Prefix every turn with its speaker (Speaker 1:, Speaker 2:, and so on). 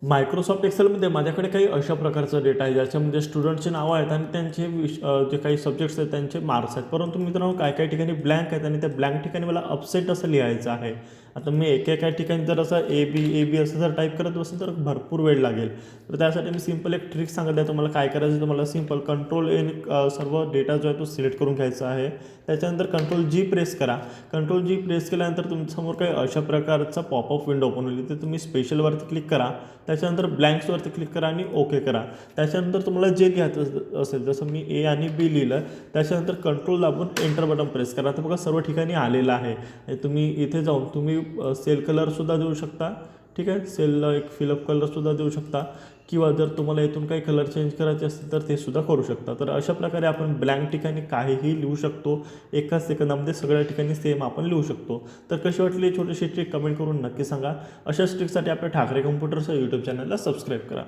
Speaker 1: Microsoft एक्सेलमध्ये माझ्याकडे काही अशा प्रकारचा डेटा आहे ज्याच्यामध्ये स्टुडंटचे नावं आहेत आणि त्यांचे जे काही सब्जेक्ट्स आहेत त्यांचे मार्क्स आहेत. परंतु मित्रांनो काही काही ठिकाणी ब्लँक आहेत आणि त्या ब्लँक ठिकाणी मला अपसेट असं लिहायचं आहे. आता मी एकेका ठिकाणी जर असं ए बी असं जर टाईप करत बसेल तर भरपूर वेळ लागेल. तर त्यासाठी मी सिंपल एक ट्रिक सांगत आहे तुम्हाला काय करायचं. तुम्हाला सिंपल कंट्रोल एन सर्व डेटा जो आहे तो सिलेक्ट करून घ्यायचा आहे. त्याच्यानंतर कंट्रोल जी प्रेस करा. कंट्रोल जी प्रेस केल्यानंतर तुमच्यासमोर काही अशा प्रकारचा पॉपअप विंडो ओपन होईल. ते तुम्ही स्पेशलवरती क्लिक करा. त्याच्यानंतर ब्लँक्सवरती क्लिक करा आणि ओके करा. त्याच्यानंतर तुम्हाला जे घ्यायचं असेल जसं मी ए आणि बी लिहिलं त्याच्यानंतर कंट्रोल दाबून एंटर बटन प्रेस करा. तर बघा सर्व ठिकाणी आलेलं आहे. तुम्ही इथे जाऊन तुम्ही सेल कलरसुद्धा देऊ शकता. ठीक आहे, सेलला एक फिलअप कलरसुद्धा देऊ शकता किंवा जर तुम्हाला इथून काही कलर चेंज करायचे असतील तर ते सुद्धा करू शकता. तर अशा प्रकारे आपण ब्लँक ठिकाणी काहीही लिहू शकतो. एकाच सेकंदामध्ये सगळ्या ठिकाणी सेम आपण लिहू शकतो. तर कशी वाटली छोटीशी ट्रिक कमेंट करून नक्की सांगा. अशाच ट्रिकसाठी आपल्या ठाकरे कम्प्युटर्सच्या यूट्यूब चॅनलला सबस्क्राईब करा.